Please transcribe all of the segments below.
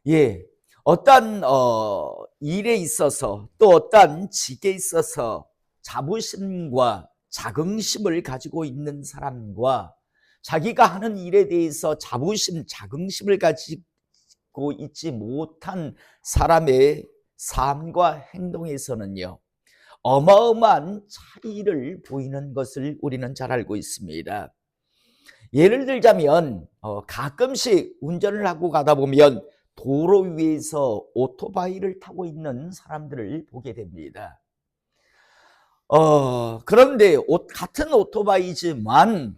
예, 어떤 일에 있어서 또 어떤 직에 있어서 자부심과 자긍심을 가지고 있는 사람과 자기가 하는 일에 대해서 자부심, 자긍심을 가지고 있지 못한 사람의 삶과 행동에서는요, 어마어마한 차이를 보이는 것을 우리는 잘 알고 있습니다. 예를 들자면 가끔씩 운전을 하고 가다 보면 도로 위에서 오토바이를 타고 있는 사람들을 보게 됩니다. 그런데 같은 오토바이지만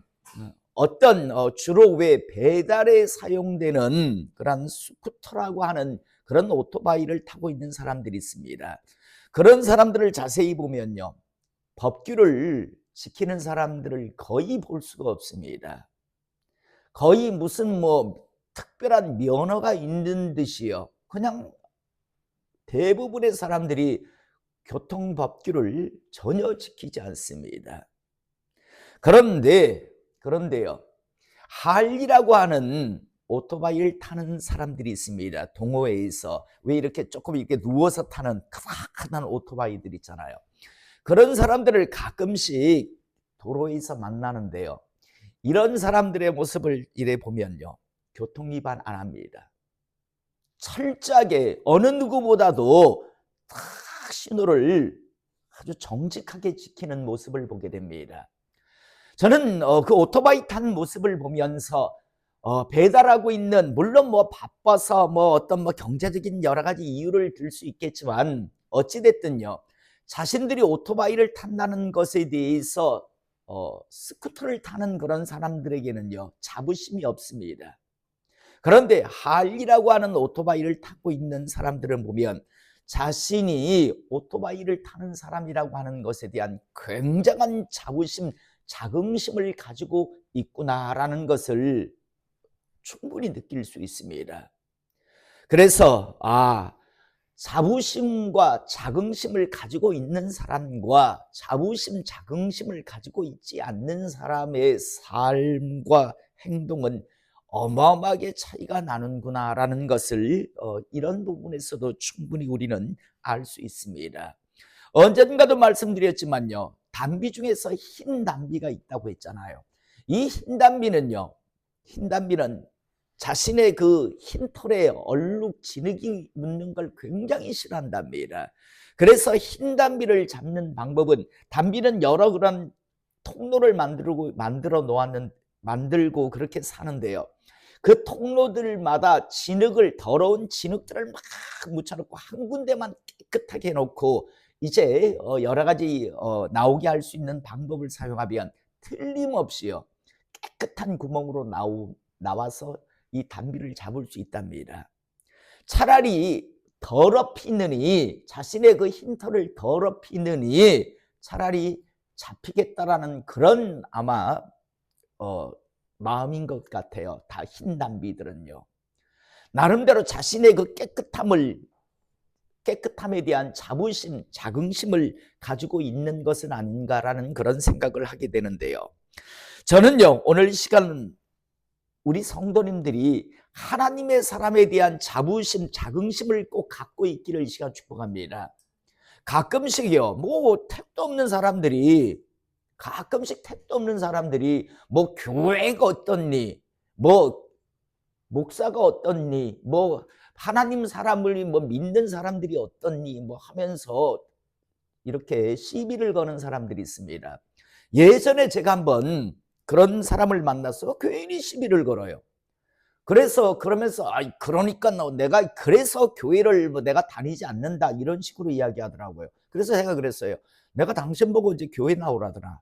어떤 주로 왜 배달에 사용되는 그런 스쿠터라고 하는 그런 오토바이를 타고 있는 사람들이 있습니다. 그런 사람들을 자세히 보면요, 법규를 지키는 사람들을 거의 볼 수가 없습니다. 거의 무슨 특별한 면허가 있는 듯이요, 그냥 대부분의 사람들이 교통법규를 전혀 지키지 않습니다. 그런데요, 할리라고 하는 오토바이를 타는 사람들이 있습니다. 동호회에서 왜 이렇게 조금 이렇게 누워서 타는 크다크다한 오토바이들 있잖아요. 그런 사람들을 가끔씩 도로에서 만나는데요, 이런 사람들의 모습을 이래 보면요, 교통위반 안 합니다. 철저하게 어느 누구보다도 딱 신호를 아주 정직하게 지키는 모습을 보게 됩니다. 저는 그 오토바이 탄 모습을 보면서 배달하고 있는, 물론 바빠서 어떤 경제적인 여러 가지 이유를 들 수 있겠지만 어찌됐든요, 자신들이 오토바이를 탄다는 것에 대해서 스쿠터를 타는 그런 사람들에게는요, 자부심이 없습니다. 그런데 할리라고 하는 오토바이를 타고 있는 사람들을 보면 자신이 오토바이를 타는 사람이라고 하는 것에 대한 굉장한 자부심, 자긍심을 가지고 있구나라는 것을 충분히 느낄 수 있습니다. 그래서 자부심과 자긍심을 가지고 있는 사람과 자부심, 자긍심을 가지고 있지 않는 사람의 삶과 행동은 어마어마하게 차이가 나는구나라는 것을 이런 부분에서도 충분히 우리는 알 수 있습니다. 언젠가도 말씀드렸지만요, 담비 중에서 흰 담비가 있다고 했잖아요. 이 흰 담비는 자신의 그 흰 털에 얼룩 진흙이 묻는 걸 굉장히 싫어한답니다. 그래서 흰 담비를 잡는 방법은, 담비는 여러 그런 통로를 만들고 그렇게 사는데요, 그 통로들마다 더러운 진흙들을 막 묻혀놓고 한 군데만 깨끗하게 해놓고 이제 여러 가지 나오게 할 수 있는 방법을 사용하면 틀림없이요, 깨끗한 구멍으로 나와서 이 담비를 잡을 수 있답니다. 차라리 자신의 그 흰털을 더럽히느니 차라리 잡히겠다라는 그런 아마 마음인 것 같아요. 다 흰 담비들은요, 나름대로 자신의 그 깨끗함에 대한 자부심, 자긍심을 가지고 있는 것은 아닌가라는 그런 생각을 하게 되는데요, 저는요, 오늘 이 시간은 우리 성도님들이 하나님의 사람에 대한 자부심, 자긍심을 꼭 갖고 있기를 이 시간 축복합니다. 가끔씩요, 가끔씩 택도 없는 사람들이 교회가 어떻니, 목사가 어떻니, 하나님 사람을 믿는 사람들이 어떻니 하면서 이렇게 시비를 거는 사람들이 있습니다. 예전에 제가 한번 그런 사람을 만나서 괜히 시비를 걸어요. 그러면서 그러니까 내가 그래서 교회를 내가 다니지 않는다 이런 식으로 이야기하더라고요. 그래서 제가 그랬어요. 내가 당신 보고 이제 교회 나오라더라.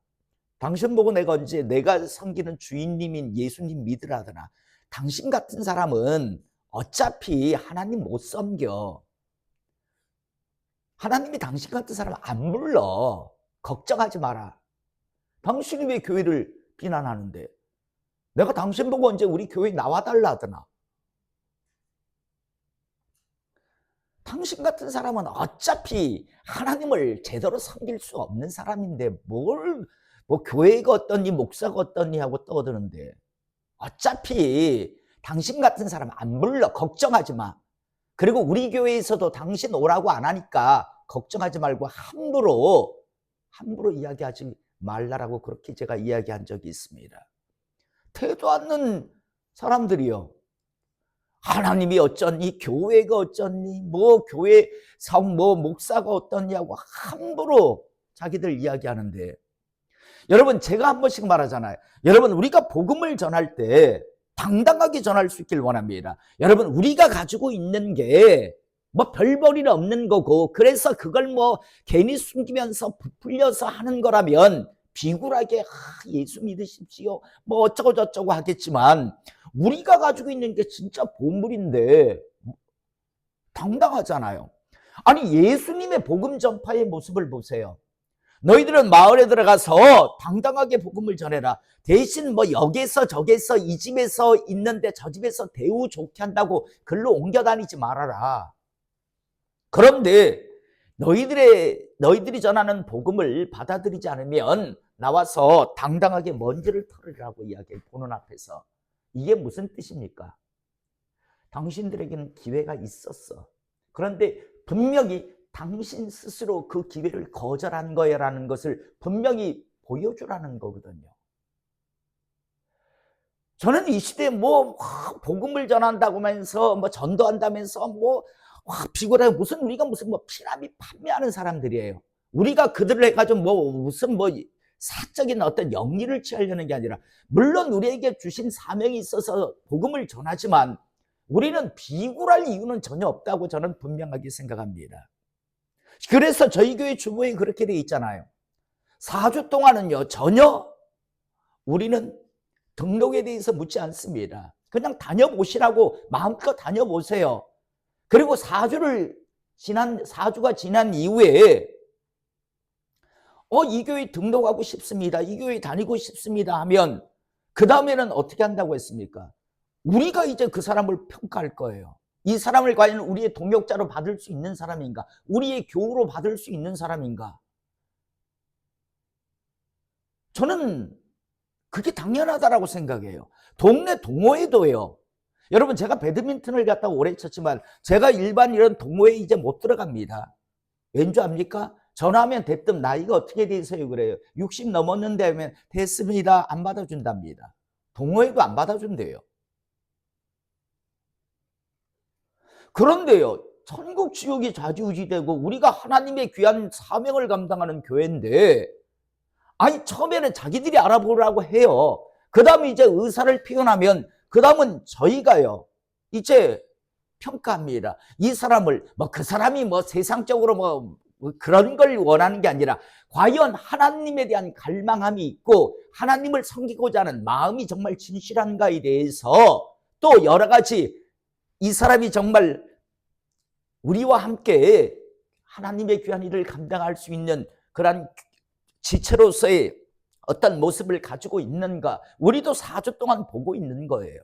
당신 보고 내가 섬기는 주인님인 예수님 믿으라더라. 당신 같은 사람은 어차피 하나님 못 섬겨. 하나님이 당신 같은 사람 안 불러. 걱정하지 마라. 당신이 왜 교회를 비난하는데? 내가 당신 보고 언제 우리 교회 나와달라 하더나. 당신 같은 사람은 어차피 하나님을 제대로 섬길 수 없는 사람인데 교회가 어떠니 목사가 어떠니 하고 떠드는데, 어차피 당신 같은 사람 안 불러. 걱정하지 마. 그리고 우리 교회에서도 당신 오라고 안 하니까 걱정하지 말고 함부로 이야기하지 말라라고 그렇게 제가 이야기한 적이 있습니다. 태도 않는 사람들이요. 하나님이 어쩌니, 교회가 어쩌니, 뭐 교회 성 뭐 목사가 어떠냐고 함부로 자기들 이야기하는데, 여러분 제가 한 번씩 말하잖아요. 여러분 우리가 복음을 전할 때 당당하게 전할 수 있길 원합니다. 여러분 우리가 가지고 있는 게 뭐 별볼일 없는 거고, 그래서 그걸 뭐 괜히 숨기면서 부풀려서 하는 거라면 비굴하게 예수 믿으십시오 뭐 어쩌고 저쩌고 하겠지만, 우리가 가지고 있는 게 진짜 보물인데 당당하잖아요. 아니 예수님의 복음 전파의 모습을 보세요. 너희들은 마을에 들어가서 당당하게 복음을 전해라. 대신 뭐 여기서 저기서 이 집에서 있는데 저 집에서 대우 좋게 한다고 글로 옮겨 다니지 말아라. 그런데 너희들이 전하는 복음을 받아들이지 않으면 나와서 당당하게 먼지를 털으라고 이야기해. 보는 앞에서. 이게 무슨 뜻입니까? 당신들에게는 기회가 있었어. 그런데 분명히 당신 스스로 그 기회를 거절한 거야라는 것을 분명히 보여주라는 거거든요. 저는 이 시대에 뭐 복음을 전한다고 하면서 뭐 전도한다면서 뭐 비굴하게 우리가 무슨 뭐 피라미드 판매하는 사람들이에요. 우리가 그들을 해가지고 무슨 사적인 어떤 영리를 취하려는 게 아니라, 물론 우리에게 주신 사명이 있어서 복음을 전하지만 우리는 비굴할 이유는 전혀 없다고 저는 분명하게 생각합니다. 그래서 저희 교회 주보에 그렇게 돼 있잖아요. 4주 동안은요 전혀 우리는 등록에 대해서 묻지 않습니다. 그냥 다녀보시라고 마음껏 다녀보세요. 그리고 4주가 지난 이후에 이 교회 등록하고 싶습니다, 이 교회 다니고 싶습니다 하면 그 다음에는 어떻게 한다고 했습니까? 우리가 이제 그 사람을 평가할 거예요. 이 사람을 과연 우리의 동역자로 받을 수 있는 사람인가? 우리의 교우로 받을 수 있는 사람인가? 저는 그게 당연하다라고 생각해요. 동네 동호회도요. 여러분 제가 배드민턴을 갖다 오래 쳤지만 제가 일반 이런 동호회에 이제 못 들어갑니다. 왠 줄 압니까? 전화하면 대뜸 나이가 어떻게 되세요? 그래요. 60 넘었는데 하면 됐습니다. 안 받아준답니다. 동호회도 안 받아준대요. 그런데요, 천국 지옥이 좌지우지되고 우리가 하나님의 귀한 사명을 감당하는 교회인데, 아니 처음에는 자기들이 알아보라고 해요. 그 다음에 이제 의사를 표현하면 그 다음은 저희가요 이제 평가합니다. 이 사람을 그 사람이 세상적으로 그런 걸 원하는 게 아니라 과연 하나님에 대한 갈망함이 있고 하나님을 섬기고자 하는 마음이 정말 진실한가에 대해서, 또 여러 가지 이 사람이 정말 우리와 함께 하나님의 귀한 일을 감당할 수 있는 그런 지체로서의 어떤 모습을 가지고 있는가, 우리도 4주 동안 보고 있는 거예요.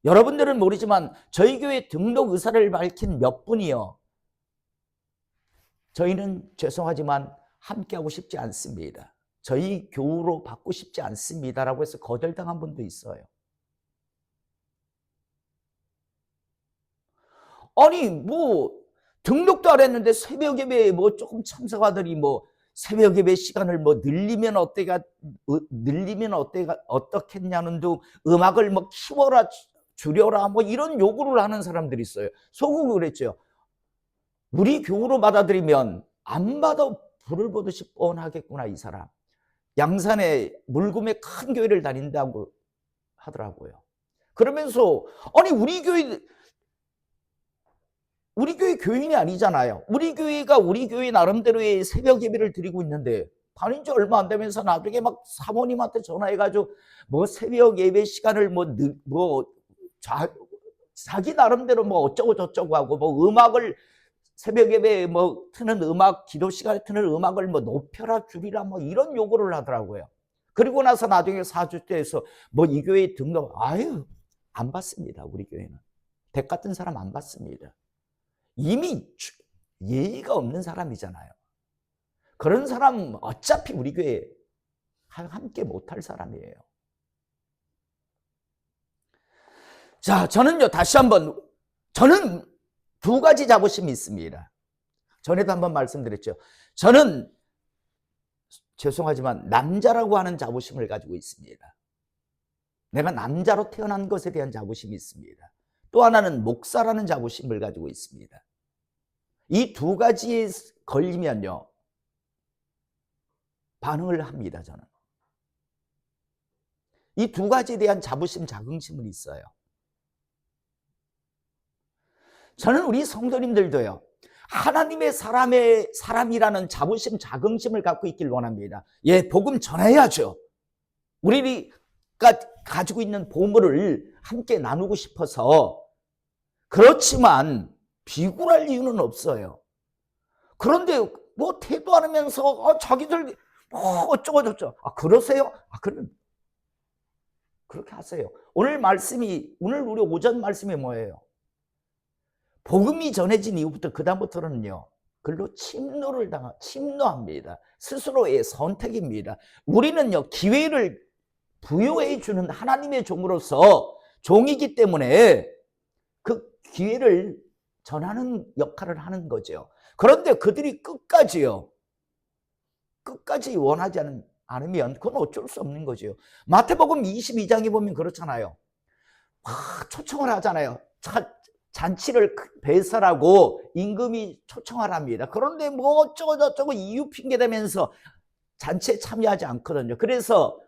여러분들은 모르지만 저희 교회 등록 의사를 밝힌 몇 분이요, 저희는 죄송하지만 함께하고 싶지 않습니다, 저희 교우로 받고 싶지 않습니다라고 해서 거절당한 분도 있어요. 아니 등록도 안 했는데 새벽 예배에 조금 참석하더니 새벽 예배 시간을 늘리면 어떻겠냐는 둥, 음악을 키워라 줄여라 이런 요구를 하는 사람들이 있어요. 속으로 그랬죠. 우리 교우로 받아들이면 안 받아 불을 보듯이 뻔하겠구나 이 사람. 양산에 물금의 큰 교회를 다닌다고 하더라고요. 그러면서 아니 우리 교회 교인이 아니잖아요. 우리 교회가 우리 교회 나름대로의 새벽 예배를 드리고 있는데 다닌 지 얼마 안 되면서 나중에 사모님한테 전화해가지고 새벽 예배 시간을 자기 나름대로 어쩌고 저쩌고 하고 음악을 새벽 예배에 트는 음악, 기도 시간에 트는 음악을 높여라 줄이라 이런 요구를 하더라고요. 그리고 나서 나중에 4주째에서 이 교회 등록 안 받습니다. 우리 교회는 댁 같은 사람 안 받습니다. 이미 예의가 없는 사람이잖아요. 그런 사람 어차피 우리 교회에 함께 못할 사람이에요. 자, 저는요 다시 한번 저는 두 가지 자부심이 있습니다. 전에도 한번 말씀드렸죠. 저는 죄송하지만 남자라고 하는 자부심을 가지고 있습니다. 내가 남자로 태어난 것에 대한 자부심이 있습니다. 또 하나는 목사라는 자부심을 가지고 있습니다. 이 두 가지에 걸리면요, 반응을 합니다. 저는 이 두 가지에 대한 자부심, 자긍심은 있어요. 저는 우리 성도님들도요, 하나님의 사람이라는 자부심, 자긍심을 갖고 있길 원합니다. 예, 복음 전해야죠. 우리가 가지고 있는 보물을 함께 나누고 싶어서. 그렇지만 비굴할 이유는 없어요. 그런데 뭐 태도 안 하면서 자기들 어쩌고 저쩌고. 그러세요? 그러면 그렇게 하세요. 오늘 우리 오전 말씀이 뭐예요? 복음이 전해진 이후부터 그다음부터는요, 글로 침노합니다. 스스로의 선택입니다. 우리는요, 기회를 부여해 주는 하나님의 종으로서 종이기 때문에 그 기회를 전하는 역할을 하는 거죠. 그런데 그들이 끝까지 원하지 않으면 그건 어쩔 수 없는 거죠. 마태복음 22장에 보면 그렇잖아요. 초청을 하잖아요. 잔치를 배설하고 임금이 초청을 합니다. 그런데 뭐 어쩌고 저쩌고 이유 핑계대면서 잔치에 참여하지 않거든요. 그래서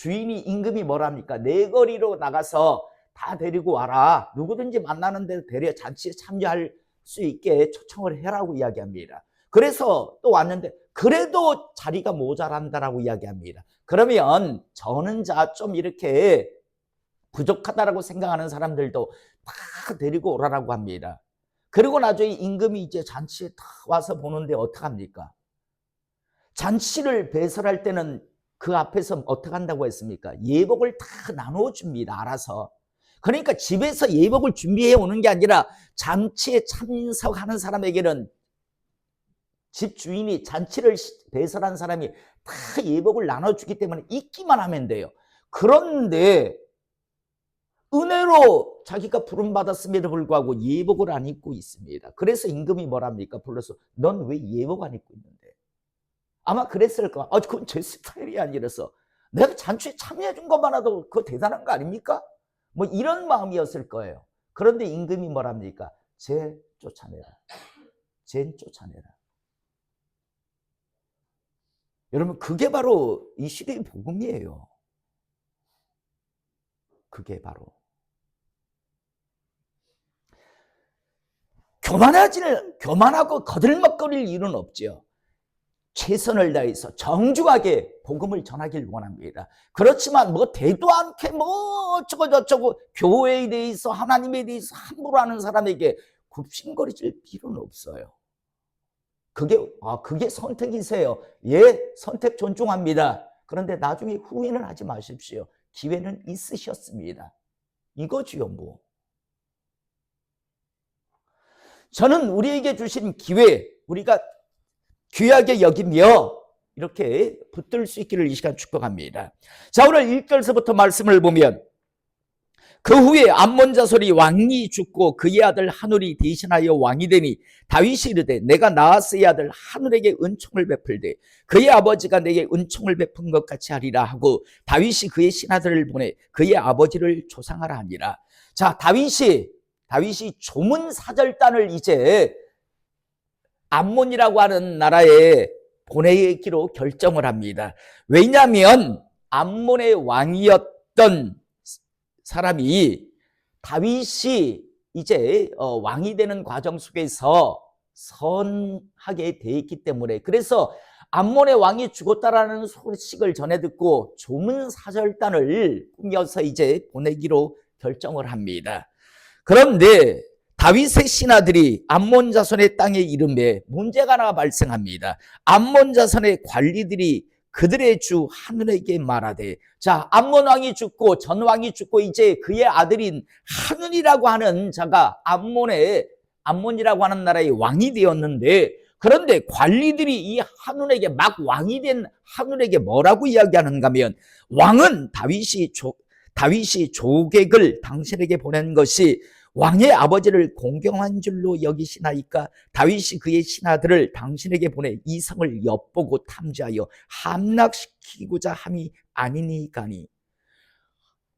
임금이 뭐랍니까? 내거리로 나가서 다 데리고 와라. 누구든지 만나는데 잔치에 참여할 수 있게 초청을 해라고 이야기합니다. 그래서 또 왔는데 그래도 자리가 모자란다라고 이야기합니다. 그러면 저는 좀 이렇게 부족하다라고 생각하는 사람들도 다 데리고 오라라고 합니다. 그리고 나중에 임금이 이제 잔치에 다 와서 보는데 어떡합니까? 잔치를 배설할 때는 그 앞에서 어떻게 한다고 했습니까? 예복을 다 나누어 줍니다. 알아서. 그러니까 집에서 예복을 준비해 오는 게 아니라 잔치에 참석하는 사람에게는 집 주인이 잔치를 배설한 사람이 다 예복을 나눠주기 때문에 있기만 하면 돼요. 그런데 은혜로 자기가 부름받았음에도 불구하고 예복을 안 입고 있습니다. 그래서 임금이 뭐랍니까? 불러서 넌 왜 예복 안 입고 있는데? 아마 그랬을 거야. 그건 제 스타일이 아니라서. 내가 잔치에 참여해 준 것만 해도 그거 대단한 거 아닙니까? 뭐 이런 마음이었을 거예요. 그런데 임금이 뭐랍니까? 쟤 쫓아내라. 여러분, 그게 바로 이 시대의 복음이에요. 그게 바로. 교만하고 거들먹거릴 일은 없죠. 최선을 다해서 정중하게 복음을 전하길 원합니다. 그렇지만 뭐 대도 않게 뭐 어쩌고 저쩌고 교회에 대해서 하나님에 대해서 함부로 하는 사람에게 굽신거리질 필요는 없어요. 그게 선택이세요. 예, 선택 존중합니다. 그런데 나중에 후회는 하지 마십시오. 기회는 있으셨습니다. 이거지요, 뭐. 저는 우리에게 주신 기회, 우리가 귀하게 여기며 이렇게 붙들 수 있기를 이 시간 축복합니다. 자, 오늘 1절서부터 말씀을 보면 그 후에 암몬 자손이 왕이 죽고 그의 아들 하눌이 대신하여 왕이 되니 다윗이 이르되 내가 나아스의 아들 하눌에게 은총을 베풀되 그의 아버지가 내게 은총을 베푼 것 같이 하리라 하고 다윗이 그의 신하들을 보내 그의 아버지를 조상하라 하니라. 자, 다윗이 조문사절단을 이제 암몬이라고 하는 나라에 보내기로 결정을 합니다. 왜냐하면 암몬의 왕이었던 사람이 다윗이 이제 왕이 되는 과정 속에서 선하게 돼 있기 때문에, 그래서 암몬의 왕이 죽었다라는 소식을 전해 듣고 조문사절단을 꾸며서 이제 보내기로 결정을 합니다. 그런데 다윗의 신하들이 암몬 자손의 땅에 이름에 문제가 하나 발생합니다. 암몬 자손의 관리들이 그들의 주 하눌에게 말하되, 자, 암몬 왕이 죽고 전 왕이 죽고 이제 그의 아들인 하눌이라고 하는 자가 암몬이라고 하는 나라의 왕이 되었는데, 그런데 관리들이 이 하눌에게 막 왕이 된 하눌에게 뭐라고 이야기하는가 하면, 왕은 다윗이 조객을 당신에게 보낸 것이 왕의 아버지를 공경한 줄로 여기시나이까? 다윗이 그의 신하들을 당신에게 보내 이 성을 엿보고 탐지하여 함락시키고자 함이 아니니까니.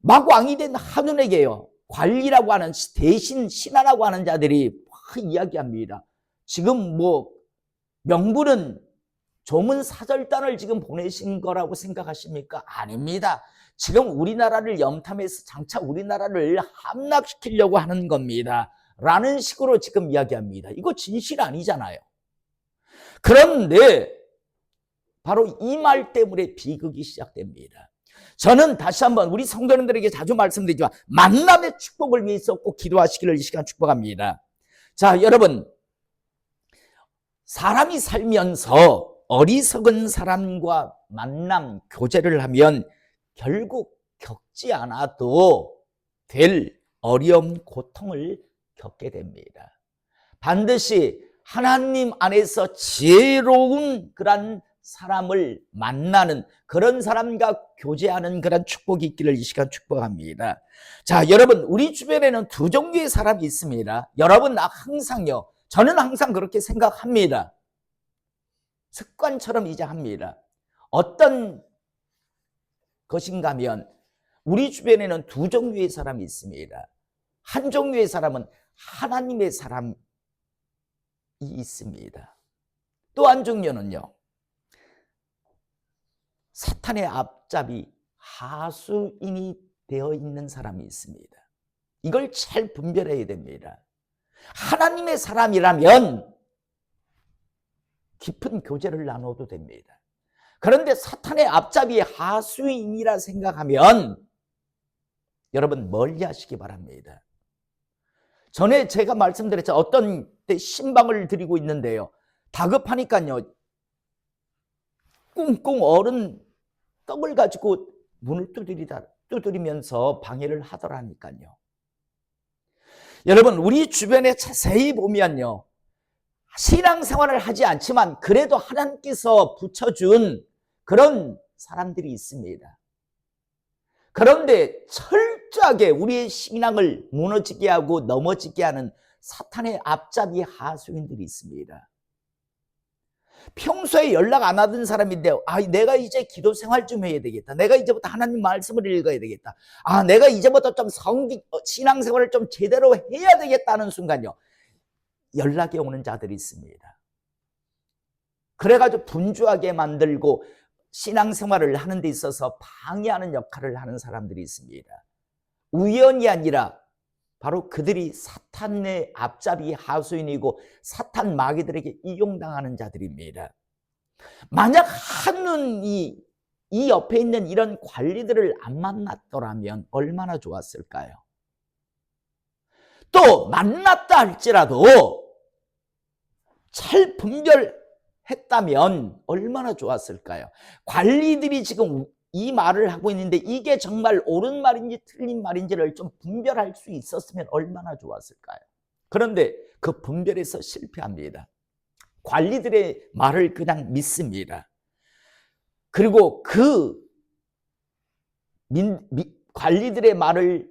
막 왕이 된 한눈에게요, 관리라고 하는, 대신 신하라고 하는 자들이 막 이야기합니다. 지금 뭐 명분은 조문 사절단을 지금 보내신 거라고 생각하십니까? 아닙니다. 지금 우리나라를 염탐해서 장차 우리나라를 함락시키려고 하는 겁니다. 라는 식으로 지금 이야기합니다. 이거 진실 아니잖아요. 그런데 바로 이 말 때문에 비극이 시작됩니다. 저는 다시 한번 우리 성도님들에게 자주 말씀드리지만 만남의 축복을 위해서 꼭 기도하시기를 이 시간 축복합니다. 자, 여러분, 사람이 살면서 어리석은 사람과 만남, 교제를 하면 결국 겪지 않아도 될 어려움, 고통을 겪게 됩니다. 반드시 하나님 안에서 지혜로운 그런 사람을 만나는, 그런 사람과 교제하는 그런 축복이 있기를 이 시간 축복합니다. 자, 여러분, 우리 주변에는 두 종류의 사람이 있습니다. 여러분, 항상요, 저는 항상 그렇게 생각합니다. 습관처럼 이제 합니다. 어떤 것인가 하면 우리 주변에는 두 종류의 사람이 있습니다. 한 종류의 사람은 하나님의 사람이 있습니다. 또 한 종류는요, 사탄의 앞잡이 하수인이 되어 있는 사람이 있습니다. 이걸 잘 분별해야 됩니다. 하나님의 사람이라면 깊은 교제를 나눠도 됩니다. 그런데 사탄의 앞잡이 하수인이라 생각하면 여러분 멀리 하시기 바랍니다. 전에 제가 말씀드렸죠. 어떤 때 신방을 드리고 있는데요, 다급하니까요, 꽁꽁 얼은 떡을 가지고 문을 두드리면서 방해를 하더라니까요. 여러분, 우리 주변에 자세히 보면요, 신앙생활을 하지 않지만 그래도 하나님께서 붙여준 그런 사람들이 있습니다. 그런데 철저하게 우리의 신앙을 무너지게 하고 넘어지게 하는 사탄의 앞잡이 하수인들이 있습니다. 평소에 연락 안 하던 사람인데, 내가 이제 기도 생활 좀 해야 되겠다. 내가 이제부터 하나님 말씀을 읽어야 되겠다. 내가 이제부터 좀 신앙생활을 좀 제대로 해야 되겠다는 순간요, 연락이 오는 자들이 있습니다. 그래가지고 분주하게 만들고 신앙생활을 하는 데 있어서 방해하는 역할을 하는 사람들이 있습니다. 우연이 아니라 바로 그들이 사탄의 앞잡이 하수인이고 사탄 마귀들에게 이용당하는 자들입니다. 만약 한눈이 이 옆에 있는 이런 관리들을 안 만났더라면 얼마나 좋았을까요? 또 만났다 할지라도 잘 분별했다면 얼마나 좋았을까요? 관리들이 지금 이 말을 하고 있는데 이게 정말 옳은 말인지 틀린 말인지를 좀 분별할 수 있었으면 얼마나 좋았을까요? 그런데 그 분별에서 실패합니다. 관리들의 말을 그냥 믿습니다. 그리고 그 관리들의 말을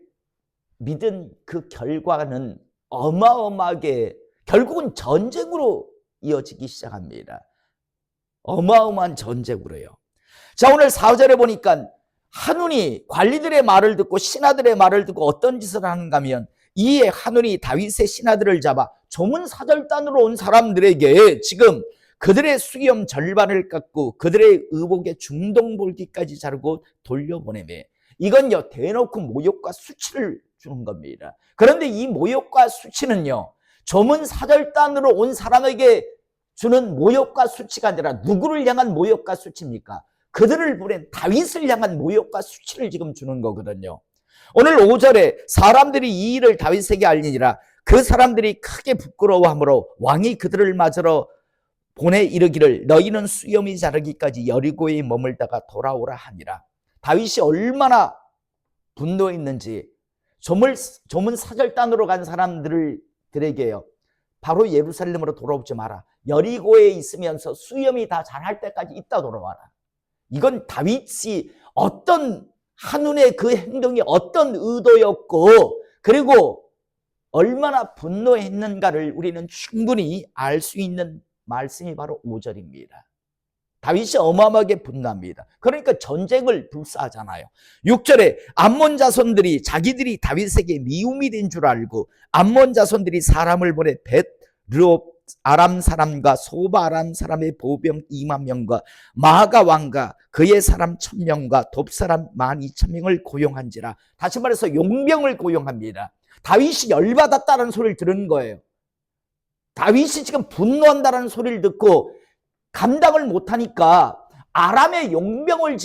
믿은 그 결과는 어마어마하게 결국은 전쟁으로 이어지기 시작합니다. 어마어마한 전쟁으로요. 자, 오늘 4절에 보니까 한눈이 관리들의 말을 듣고 신하들의 말을 듣고 어떤 짓을 하는가 하면, 이에 한눈이 다윗의 신하들을 잡아 조문사절단으로 온 사람들에게 지금 그들의 수염 절반을 깎고 그들의 의복에 중동볼기까지 자르고 돌려보내매, 이건요 대놓고 모욕과 수치를 주는 겁니다. 그런데 이 모욕과 수치는요, 조문사절단으로 온 사람에게 주는 모욕과 수치가 아니라 누구를 향한 모욕과 수치입니까? 그들을 보낸 다윗을 향한 모욕과 수치를 지금 주는 거거든요. 오늘 5절에 사람들이 이 일을 다윗에게 알리니라. 그 사람들이 크게 부끄러워하므로 왕이 그들을 맞으러 보내 이르기를 너희는 수염이 자르기까지 여리고에 머물다가 돌아오라 하니라. 다윗이 얼마나 분노했는지 조문사절단으로 간 사람들에게요, 바로 예루살렘으로 돌아오지 마라. 여리고에 있으면서 수염이 다 자랄 때까지 있다 돌아와라. 이건 다윗이 어떤 한눈의 그 행동이 어떤 의도였고, 그리고 얼마나 분노했는가를 우리는 충분히 알 수 있는 말씀이 바로 5절입니다. 다윗이 어마어마하게 분노합니다. 그러니까 전쟁을 불사하잖아요. 6절에 암몬 자손들이 자기들이 다윗에게 미움이 된 줄 알고 암몬 자손들이 사람을 보내 벳르옵 아람 사람과 소바 아람 사람의 보병 2만 명과 마아가 왕과 그의 사람 1000명과 돕 사람 12,000명을 고용한지라. 다시 말해서 용병을 고용합니다. 다윗이 열받았다는 소리를 들은 거예요. 다윗이 지금 분노한다는 소리를 듣고 감당을 못하니까 아람의 용병을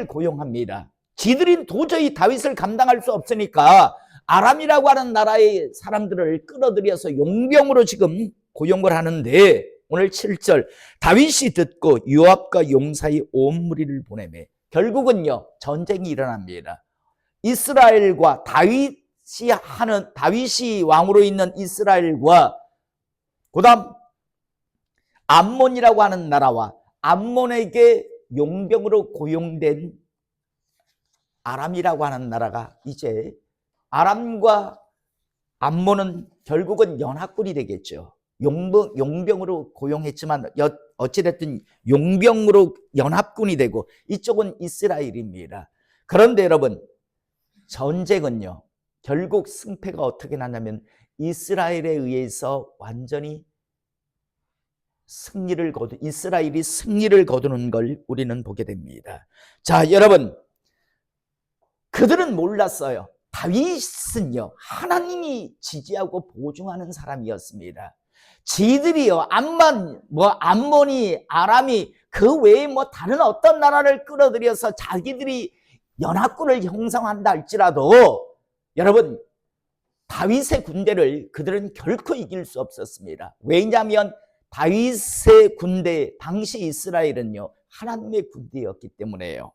고용합니다. 지들이 도저히 다윗을 감당할 수 없으니까 아람이라고 하는 나라의 사람들을 끌어들여서 용병으로 지금 고용을 하는데, 오늘 7절 다윗이 듣고 요압과 용사의 온 무리를 보내매 결국은요 전쟁이 일어납니다. 이스라엘과 다윗이 왕으로 있는 이스라엘과 그다음 암몬이라고 하는 나라와 암몬에게 용병으로 고용된 아람이라고 하는 나라가, 이제 아람과 암몬은 결국은 연합군이 되겠죠. 용병으로 고용했지만 어찌됐든 용병으로 연합군이 되고 이쪽은 이스라엘입니다. 그런데 여러분, 전쟁은요 결국 승패가 어떻게 나냐면 이스라엘에 의해서 완전히 이스라엘이 승리를 거두는 걸 우리는 보게 됩니다. 자, 여러분, 그들은 몰랐어요. 다윗은요 하나님이 지지하고 보증하는 사람이었습니다. 지들이요 암몬이 아람이 그 외에 다른 어떤 나라를 끌어들여서 자기들이 연합군을 형성한다 할지라도 여러분, 다윗의 군대를 그들은 결코 이길 수 없었습니다. 왜냐하면 다윗의 군대, 당시 이스라엘은요 하나님의 군대였기 때문에요.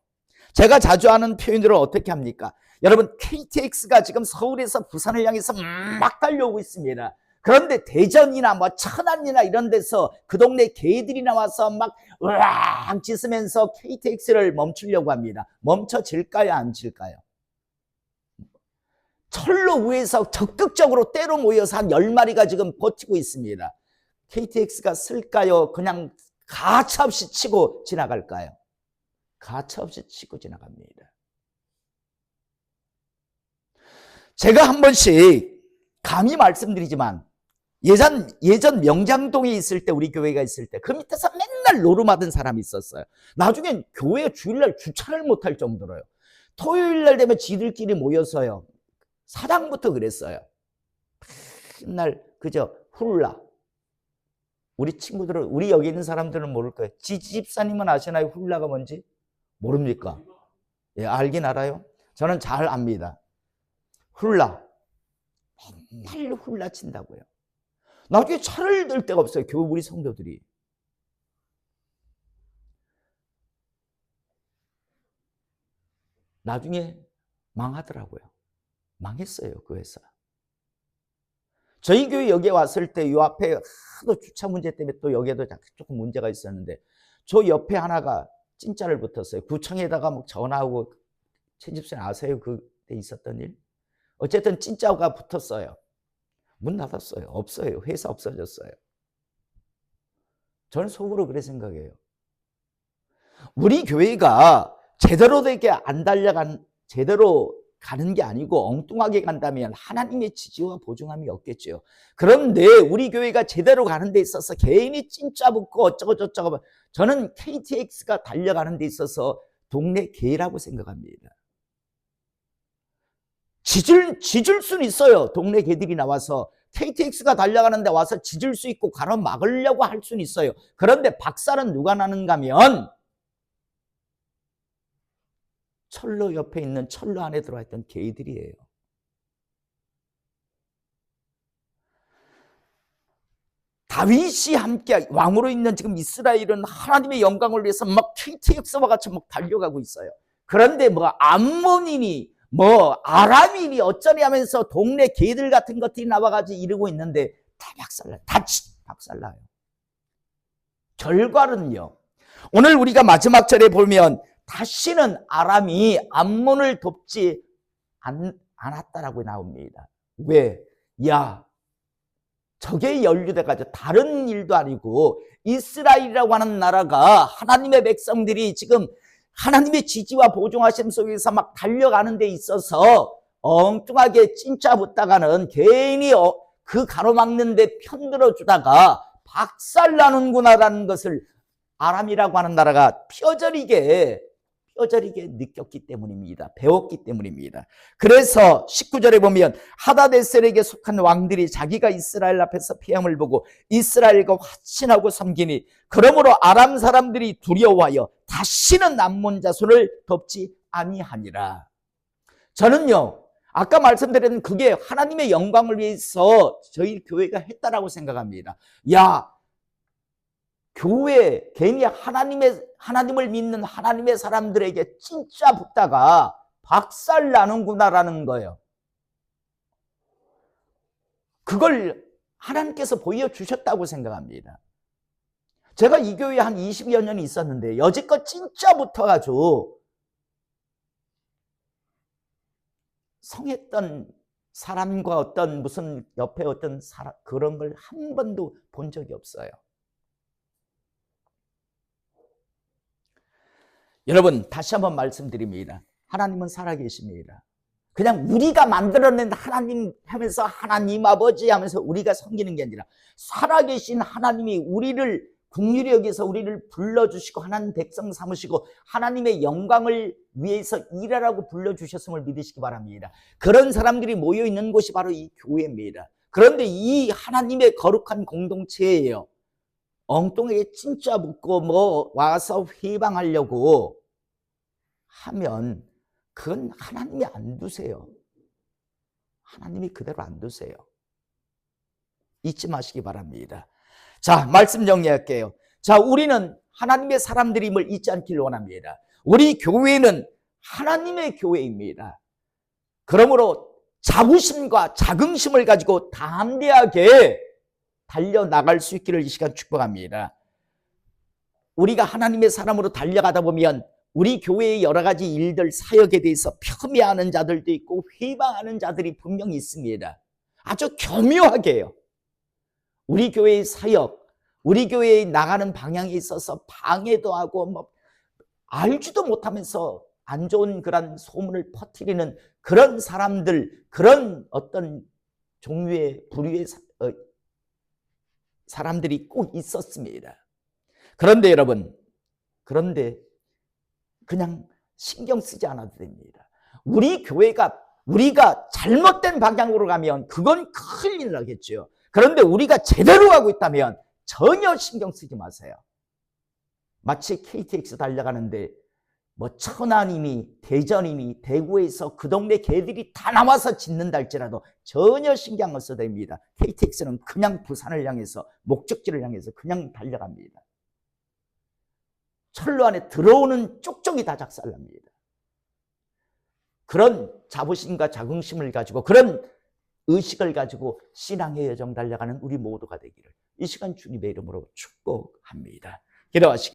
제가 자주 하는 표현으로 어떻게 합니까? 여러분, KTX가 지금 서울에서 부산을 향해서 막 달려오고 있습니다. 그런데 대전이나 천안이나 이런 데서 그 동네 개들이 나와서 막 으악 짖으면서 KTX를 멈추려고 합니다. 멈춰질까요, 안 질까요? 철로 위에서 적극적으로 때로 모여서 한 10마리가 지금 버티고 있습니다. KTX가 쓸까요? 그냥 가차없이 치고 지나갈까요? 가차없이 치고 지나갑니다. 제가 한 번씩 감히 말씀드리지만 예전 명장동에 있을 때, 우리 교회가 있을 때 그 밑에서 맨날 노름하던 사람이 있었어요. 나중엔 교회 주일날 주차를 못할 정도로요. 토요일날 되면 지들끼리 모여서요, 사당부터 그랬어요. 맨날 그저 훌라. 우리 친구들은, 우리 여기 있는 사람들은 모를 거예요. 지집사님은 아시나요? 훌라가 뭔지? 모릅니까? 예, 알긴 알아요. 저는 잘 압니다. 훌라. 맨날 훌라 친다고요. 나중에 차를 들 데가 없어요. 교회 우리 성도들이. 나중에 망하더라고요. 망했어요, 그 회사. 저희 교회 여기에 왔을 때 요 앞에 하도 주차 문제 때문에 또 여기에도 조금 문제가 있었는데, 저 옆에 하나가 찐짜를 붙었어요. 구청에다가 막 전화하고, 최 집사님 아세요? 그때 있었던 일? 어쨌든 찐짜가 붙었어요. 문 닫았어요. 없어요. 회사 없어졌어요. 저는 속으로 그래 생각해요. 우리 교회가 제대로 되게 안 달려간, 제대로 가는 게 아니고 엉뚱하게 간다면 하나님의 지지와 보증함이 없겠죠. 그런데 우리 교회가 제대로 가는 데 있어서 개인이 찐짜 붙고 어쩌고 저쩌고, 저는 KTX가 달려가는 데 있어서 동네 개라고 생각합니다. 짖을 수는 있어요. 동네 개들이 나와서 KTX가 달려가는데 와서 짖을 수 있고 가로막으려고 할 수는 있어요. 그런데 박살은 누가 나는가 하면 철로 옆에 있는, 철로 안에 들어와 있던 개들이에요. 다윗이 함께 왕으로 있는 지금 이스라엘은 하나님의 영광을 위해서 막 KTX와 같이 막 달려가고 있어요. 그런데 암몬이니 아람이니 어쩌니 하면서 동네 개들 같은 것들이 나와가지고 이러고 있는데 다 박살나요. 다 박살나요. 결과는요, 오늘 우리가 마지막 절에 보면 다시는 아람이 암몬을 돕지 않았다라고 나옵니다. 왜? 야, 저게 연루돼가지고 다른 일도 아니고 이스라엘이라고 하는 나라가 하나님의 백성들이 지금 하나님의 지지와 보존하심 속에서 막 달려가는 데 있어서 엉뚱하게 찐짜 붙다가는 괜히 그 가로막는 데 편들어주다가 박살나는구나라는 것을 아람이라고 하는 나라가 뼈저리게 느꼈기 때문입니다. 배웠기 때문입니다. 그래서 19절에 보면 하다데셀에게 속한 왕들이 자기가 이스라엘 앞에서 피함을 보고 이스라엘과 화친하고 섬기니 그러므로 아람 사람들이 두려워하여 다시는 암몬 자손을 돕지 아니하니라. 저는요, 아까 말씀드린 그게 하나님의 영광을 위해서 저희 교회가 했다라고 생각합니다. 야, 교회 괜히 하나님을 믿는 하나님의 사람들에게 진짜 붙다가 박살 나는구나라는 거예요. 그걸 하나님께서 보여주셨다고 생각합니다. 제가 이 교회에 한 20여 년이 있었는데 여지껏 진짜 붙어가지고 성했던 사람과 어떤 무슨 옆에 어떤 사람 그런 걸 한 번도 본 적이 없어요. 여러분, 다시 한번 말씀드립니다. 하나님은 살아계십니다. 그냥 우리가 만들어낸 하나님 하면서 하나님 아버지 하면서 우리가 섬기는 게 아니라 살아계신 하나님이 우리를 긍휼히 여기서 우리를 불러주시고 하나님 백성 삼으시고 하나님의 영광을 위해서 일하라고 불러주셨음을 믿으시기 바랍니다. 그런 사람들이 모여있는 곳이 바로 이 교회입니다. 그런데 이 하나님의 거룩한 공동체예요. 엉뚱하게 진짜 묻고 뭐 와서 회방하려고 하면 그건 하나님이 안 두세요. 하나님이 그대로 안 두세요. 잊지 마시기 바랍니다. 자, 말씀 정리할게요. 자, 우리는 하나님의 사람들임을 잊지 않기를 원합니다. 우리 교회는 하나님의 교회입니다. 그러므로 자부심과 자긍심을 가지고 담대하게 달려나갈 수 있기를 이 시간 축복합니다. 우리가 하나님의 사람으로 달려가다 보면 우리 교회의 여러 가지 일들, 사역에 대해서 폄훼하는 자들도 있고 회방하는 자들이 분명히 있습니다. 아주 교묘하게요. 우리 교회의 사역, 우리 교회에 나가는 방향에 있어서 방해도 하고 뭐 알지도 못하면서 안 좋은 그런 소문을 퍼뜨리는 그런 사람들, 그런 어떤 종류의 부류의 사람들이 꼭 있었습니다. 그런데 여러분, 그냥 신경 쓰지 않아도 됩니다. 우리 교회가 우리가 잘못된 방향으로 가면 그건 큰일 나겠죠. 그런데 우리가 제대로 가고 있다면 전혀 신경 쓰지 마세요. 마치 KTX 달려가는데 뭐 천안이니 대전이니 대구에서 그 동네 개들이 다 나와서 짖는다 할지라도 전혀 신경 안 써도 됩니다. KTX는 그냥 부산을 향해서 목적지를 향해서 그냥 달려갑니다. 철로 안에 들어오는 쪽쪽이 다 작살납니다. 그런 자부심과 자긍심을 가지고 그런 의식을 가지고 신앙의 여정 달려가는 우리 모두가 되기를 이 시간 주님의 이름으로 축복합니다. 기도하시겠습니다.